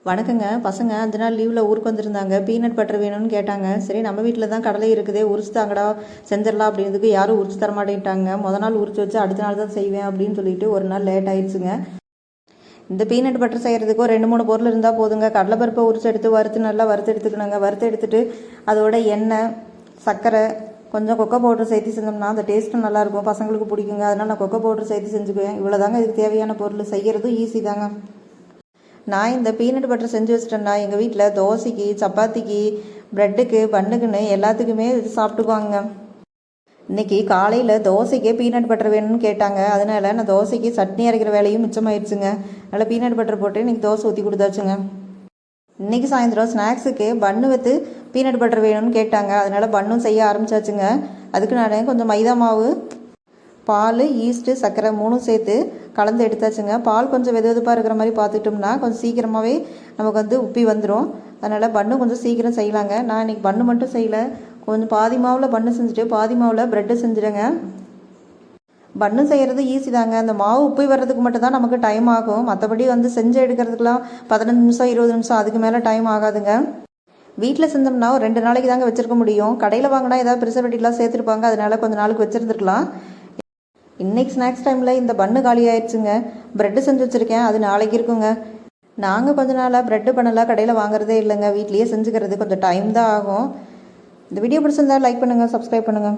வணக்கங்க. பசங்க 5 நாள் லீவில் ஊருக்கு வந்திருந்தாங்க. பீனட் பட்டர் வேணும்னு கேட்டாங்க. சரி நம்ம வீட்டில் தான் கடலை இருக்குதே, உரிச்சு தாங்கடா செஞ்சிடலாம் அப்படின்றதுக்கு யாரும் உரிச்சு தர மாட்டேன்ட்டாங்க. நாள் உரிச்சு வச்சு அடுத்த நாள் தான் செய்வேன் அப்படின்னு சொல்லிட்டு ஒரு நாள் லேட் ஆயிடுச்சுங்க. இந்த பீனட் பட்டர் செய்கிறதுக்கு ஒரு 2-3 பொருள் இருந்தால் போதுங்க. கடலைப்பருப்பை உரிச்சு எடுத்து நல்லா வறுத்து எடுத்துக்கணுங்க. வறுத்து எடுத்துட்டு அதோட எண்ணெய், சர்க்கரை, கொஞ்சம் கொக்கோ பவுடர் சேர்த்து செஞ்சோம்னா அந்த டேஸ்ட்டும் நல்லாயிருக்கும், பசங்களுக்கு பிடிக்குங்க. அதனால் நான் கொக்கோ பவுடர் சேர்த்து செஞ்சுக்குவேன். இவ்வளோதாங்க இதுக்கு தேவையான பொருள். செய்கிறதும் ஈஸி தாங்க. நான் இந்த பீனட் பட்டர் செஞ்சு வச்சிட்டேன்னா எங்கள் வீட்டில் தோசைக்கு, சப்பாத்திக்கு, ப்ரெட்டுக்கு, பன்னுக்குன்னு எல்லாத்துக்குமே இது சாப்பிட்டுக்குவாங்க. இன்றைக்கி காலையில் தோசைக்கே பீனட் பட்டர் வேணும்னு கேட்டாங்க. அதனால் நான் தோசைக்கு சட்னி அரைக்கிற வேலையும் மிச்சமாயிடுச்சுங்க. அதனால் பீனட் பட்டர் போட்டு இன்றைக்கி தோசை ஊற்றி கொடுத்தாச்சுங்க. இன்றைக்கி சாயந்தரம் ஸ்நாக்ஸுக்கு பன்னு வைத்து பீனட் பட்டர் வேணும்னு கேட்டாங்க. அதனால் பன்னும் செய்ய ஆரம்பித்தாச்சுங்க. அதுக்கு நான் கொஞ்சம் மைதா மாவு, பால், ஈஸ்ட்டு, சர்க்கரை 3 சேர்த்து கலந்து எடுத்தாச்சுங்க. பால் கொஞ்சம் வெதுப்பாக இருக்கிற மாதிரி பார்த்துட்டோம்னா கொஞ்சம் சீக்கிரமாகவே நமக்கு உப்பி வந்துடும். அதனால் பன்னு கொஞ்சம் சீக்கிரம் செய்யலாங்க. நான் இன்றைக்கி பன்னு மட்டும் செய்யலை, கொஞ்சம் பாதி மாவில் பன்னு செஞ்சுட்டு பாதி மாவில் ப்ரெட்டு செஞ்சுடுங்க. பன்னு செய்கிறது ஈஸி தாங்க. அந்த மாவு உப்பி வர்றதுக்கு மட்டும்தான் நமக்கு டைம் ஆகும். மற்றபடி செஞ்சு எடுக்கிறதுக்கெலாம் 15 நிமிஷம் 20 நிமிஷம் அதுக்கு மேலே டைம் ஆகாதுங்க. வீட்டில் செஞ்சோம்னா ஒரு 2 நாளைக்கு தாங்க வச்சுருக்க முடியும். கடையில் வாங்கினா ஏதாவது ப்ரிசர்வேட்டிவ்லாம் சேர்த்துருப்பாங்க, அதனால் கொஞ்சம் நாளுக்கு வச்சுருந்துருக்கலாம். இன்றைக்கி ஸ்நாக்ஸ் டைமில் இந்த பன்னு காலி ஆயிடுச்சுங்க. ப்ரெட்டு செஞ்சு வச்சுருக்கேன், அது நாளைக்கு இருக்குங்க. நாங்கள் கொஞ்ச நாளாக ப்ரெட்டு பண்ணலாம் கடையில் வாங்குறதே இல்லைங்க. வீட்லேயே செஞ்சுக்கிறது கொஞ்சம் டைம் தான் ஆகும். இந்த வீடியோ பிடிச்சிருந்தா லைக் பண்ணுங்கள், சப்ஸ்கிரைப் பண்ணுங்கள்.